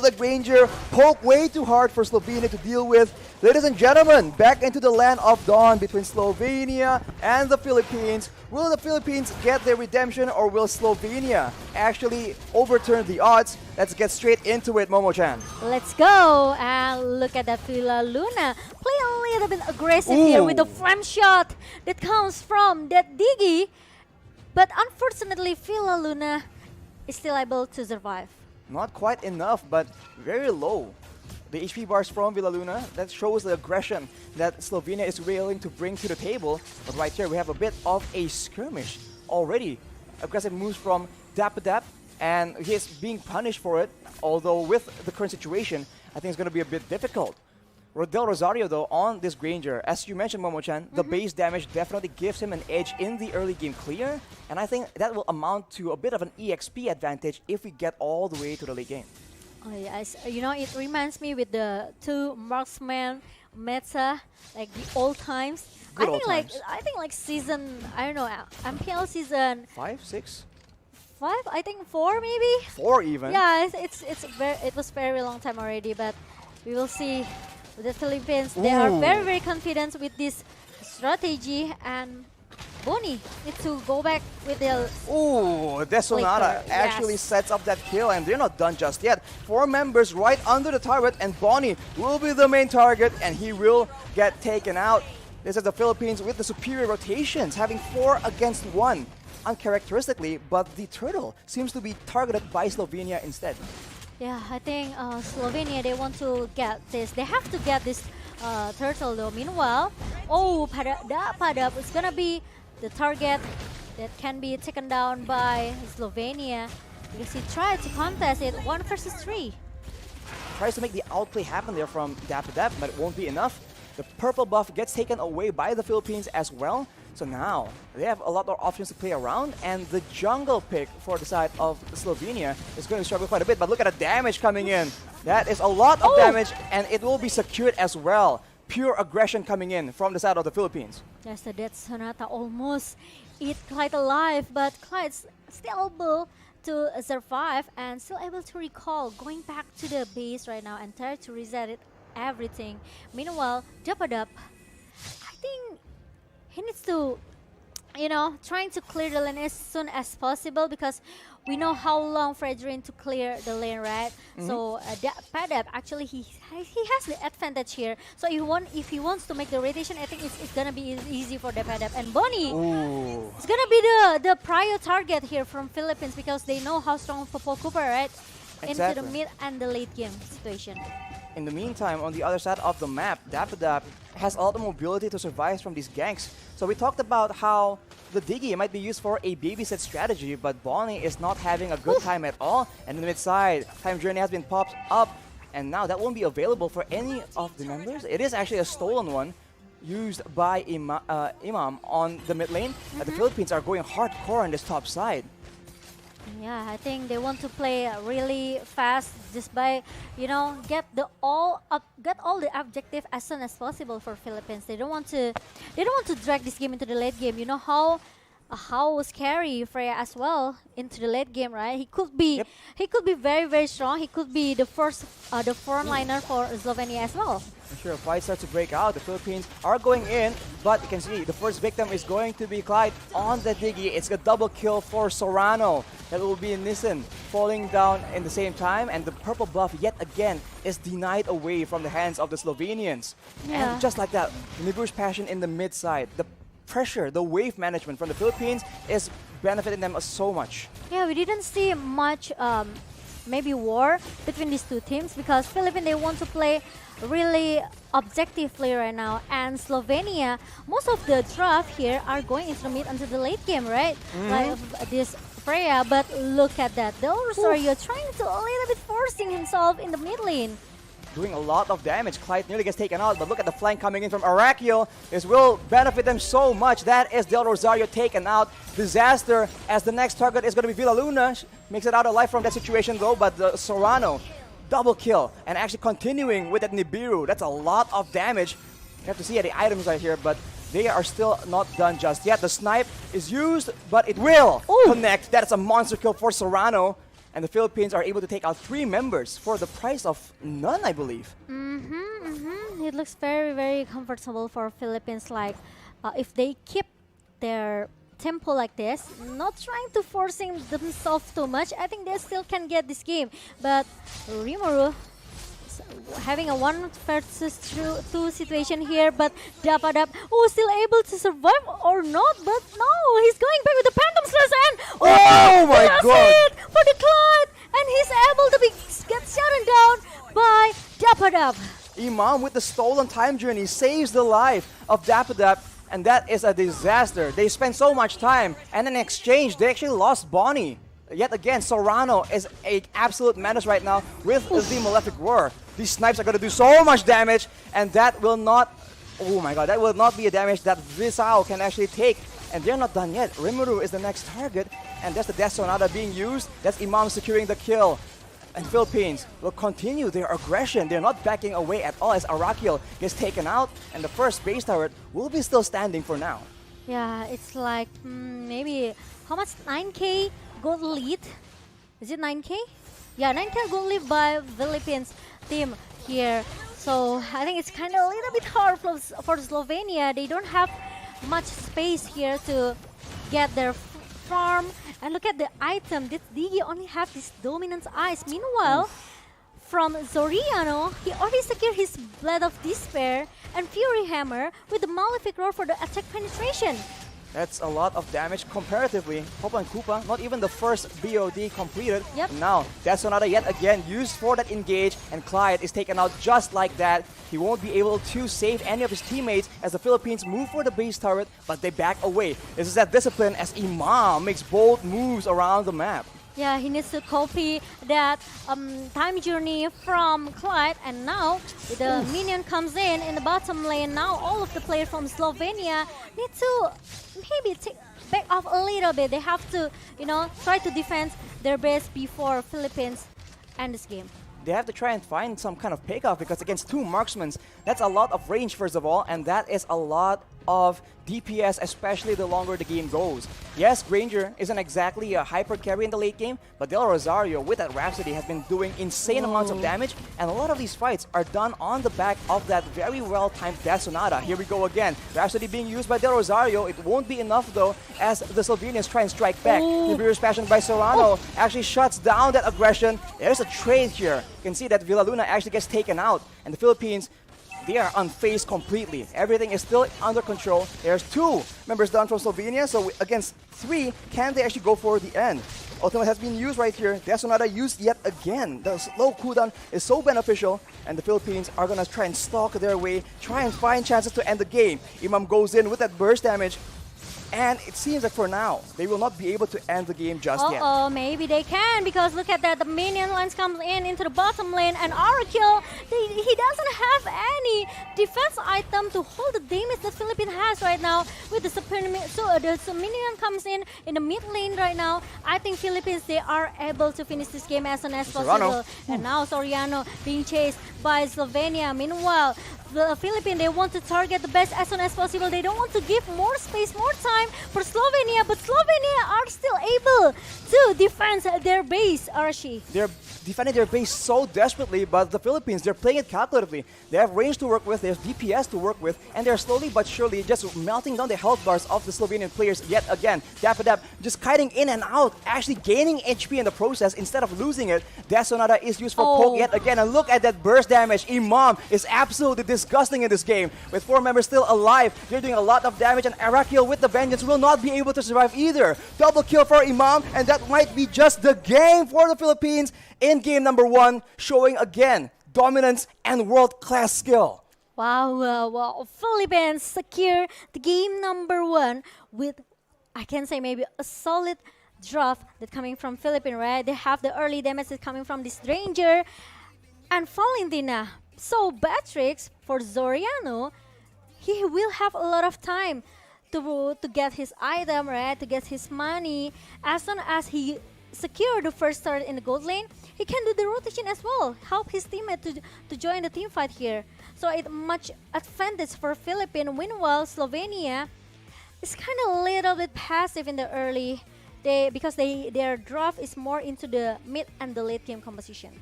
the Granger poke way too hard for Slovenia to deal with. Ladies and gentlemen, back into the land of dawn between Slovenia and the Philippines. Will the Philippines get their redemption, or will Slovenia actually overturn the odds? Let's get straight into it, Momo-chan. Let's go and look at that Villa Luna. Play a little bit aggressive here with the flame shot that comes from that Diggy. But unfortunately, Villa Luna is still able to survive. Not quite enough, but very low. The HP bars from Villa Luna, that shows the aggression that Slovenia is willing to bring to the table. But right here, we have a bit of a skirmish already. Aggressive moves from Dap, and he is being punished for it. Although with the current situation, I think it's going to be a bit difficult. Del Rosario, though, on this Granger, as you mentioned, Momo-chan, the base damage definitely gives him an edge in the early game clear, and I think that will amount to a bit of an EXP advantage if we get all the way to the late game. Oh yes, you know, it reminds me with the two marksman meta, like the old times. Good I old think times. like season, I don't know, MPL season 5, 6? 5, I think 4 maybe. 4 even? Yeah, it was very long time already, but we will see. The Philippines, they are very confident with this strategy, and Bonnie needs to go back with the... Ooh, Desonata Flicker, actually yes. sets up that kill, and they're not done just yet. 4 members right under the turret, and Bonnie will be the main target, and he will get taken out. This is the Philippines with the superior rotations, having 4 against 1. Uncharacteristically, but the turtle seems to be targeted by Slovenia instead. Yeah, I think Slovenia, they want to get this. They have to get this turtle though. Meanwhile, Padap is gonna be the target that can be taken down by Slovenia because he tried to contest it 1 versus 3. Tries to make the outplay happen there from Dap, but it won't be enough. The purple buff gets taken away by the Philippines as well. So now, they have a lot more options to play around, and the jungle pick for the side of Slovenia is going to struggle quite a bit, but look at the damage coming in. That is a lot of damage, and it will be secured as well. Pure aggression coming in from the side of the Philippines. Yes, the Death Sonata almost eat Clyde alive, but Clyde's still able to survive and still able to recall, going back to the base right now and try to reset it, everything. Meanwhile, Japadap, I think he needs to, you know, trying to clear the lane as soon as possible because we know how long Fredrin to clear the lane, right? So Padap actually he has the advantage here. So if he wants to make the rotation, I think it's gonna be easy for the Padap. And Bonnie, it's gonna be the prior target here from Philippines because they know how strong Popo Cooper, right? Exactly. Into the mid and the late game situation. In the meantime, on the other side of the map, Dap has a lot of mobility to survive from these ganks. So we talked about how the Diggy might be used for a babysit strategy, but Bonnie is not having a good time at all. And in the mid side, Time Journey has been popped up, and now that won't be available for any of the members. It is actually a stolen one used by Imam on the mid lane. The Philippines are going hardcore on this top side. Yeah, I think they want to play really fast just by, you know, get all the objective as soon as possible for Philippines. They don't want to drag this game into the late game. You know how scary Freya as well into the late game, right? He could be very strong. He could be the frontliner for Slovenia as well. Sure, fight starts to break out. The Philippines are going in, but you can see the first victim is going to be Clyde on the Diggy. It's a double kill for Sorano. That will be Nissan falling down in the same time, and the purple buff yet again is denied away from the hands of the Slovenians. Yeah. And just like that, Niburu's passion in the mid side, the pressure, the wave management from the Philippines is benefiting them so much. Yeah, we didn't see much maybe war between these two teams because Philippines, they want to play really objectively right now, and Slovenia, most of the draft here are going into the mid until the late game, right? Like this Freya, but look at that. Del Rosario trying to a little bit forcing himself in the mid lane. Doing a lot of damage. Clyde nearly gets taken out, but look at the flank coming in from Arakiel. This will benefit them so much. That is Del Rosario taken out. Disaster, as the next target is going to be Villa Luna. Makes it out alive from that situation though, but the Sorano, double kill. And actually continuing with that Nibiru. That's a lot of damage. You have to see the items right here, but they are still not done just yet. The snipe is used, but it will connect. That's a monster kill for Sorano. And the Philippines are able to take out 3 members for the price of none, I believe. It looks very, very comfortable for Philippines. Like, if they keep their tempo like this, not trying to forcing themselves too much, I think they still can get this game. But Rimuru having a 1 versus 2 situation here, but Dapadab, still able to survive or not? But no, he's going back with the Phantom Slash and Oh my that's god! it for the Clyde, and he's able to get shut down by Dapadab. Imam with the stolen time journey saves the life of Dapadab, and that is a disaster. They spent so much time, and in exchange, they actually lost Bonnie. Yet again, Sorano is an absolute menace right now with the Malefic Roar. These snipes are going to do so much damage, and that will not, oh my god, that will not be a damage that Visao can actually take. And they're not done yet. Rimuru is the next target, and that's the Death Sonata being used. That's Imam securing the kill. And Philippines will continue their aggression. They're not backing away at all as Arakiel gets taken out, and the first base turret will be still standing for now. Yeah, it's like maybe how much? 9k gold lead? Is it 9k? Yeah, 9k gold lead by Philippines team here. So I think it's kind of a little bit hard for Slovenia. They don't have much space here to get their farm. And look at the item. This Digi only have this dominant eyes. Meanwhile, from Zoriano, he already secured his Blade of Despair and Fury Hammer with the Malefic Roar for the attack penetration. That's a lot of damage comparatively. Popa and Koopa, not even the first BOD completed. Yep. Now, Death Sonata yet again used for that engage, and Clyde is taken out just like that. He won't be able to save any of his teammates as the Philippines move for the base turret, but they back away. This is that discipline as Imam makes bold moves around the map. Yeah, he needs to copy that time journey from Clyde, and now the minion comes in the bottom lane. Now all of the players from Slovenia need to maybe take back off a little bit. They have to, try to defend their base before Philippines end this game. They have to try and find some kind of payoff because against 2 marksmen, that's a lot of range first of all, and that is a lot of DPS, especially the longer the game goes. Yes, Granger isn't exactly a hyper carry in the late game, but Del Rosario with that Rhapsody has been doing insane amounts of damage, and a lot of these fights are done on the back of that very well-timed Death Sonata. Here we go again. Rhapsody being used by Del Rosario. It won't be enough though as the Slovenians try and strike back. The Beerus Passion by Serrano actually shuts down that aggression. There's a trade here. You can see that Villaluna actually gets taken out, and the Philippines, they are unfazed completely. Everything is still under control. There's 2 members down from Slovenia, so against 3, can they actually go for the end? Ultimate has been used right here. Death Sonata used yet again. The slow cooldown is so beneficial, and the Philippines are gonna try and stalk their way, try and find chances to end the game. Imam goes in with that burst damage, and it seems like for now, they will not be able to end the game just yet. Maybe they can, because look at that, the minion lines comes in into the bottom lane, and Arakiel, he doesn't have any defense item to hold the damage that Philippines has right now with the the minion comes in the mid lane right now. I think Philippines, they are able to finish this game as soon as possible. And now Soriano being chased by Slovenia. Meanwhile, the Philippines, they want to target the best as soon as possible. They don't want to give more space, more time for Slovenia, but Slovenia are still able to defend their base, Arashi. They're defending their base so desperately, but the Philippines, they're playing it calculatively. They have range to work with, they have DPS to work with, and they're slowly but surely just melting down the health bars of the Slovenian players yet again. Dapadab just kiting in and out, actually gaining HP in the process instead of losing it. Death Sonata is used for poke yet again, and look at that burst damage. Imam is absolutely disgusting in this game. With 4 members still alive, they're doing a lot of damage, and Arakiel with the Vengeance will not be able to survive either. Double kill for Imam, and that might be just the game for the Philippines in game number 1, showing again dominance and world-class skill. Wow, Philippines secure the game number 1 with, I can say, maybe a solid draft that coming from Philippines, right? They have the early damage that's coming from this Ranger and Valentina. So Batrix, for Zoriano, he will have a lot of time to get his item, right? To get his money. As soon as he secure the first start in the gold lane, he can do the rotation as well, help his teammate to join the team fight here. So it's much advantage for Philippines. Meanwhile, Slovenia is kind of a little bit passive in the early Because their draft is more into the mid and the late game composition.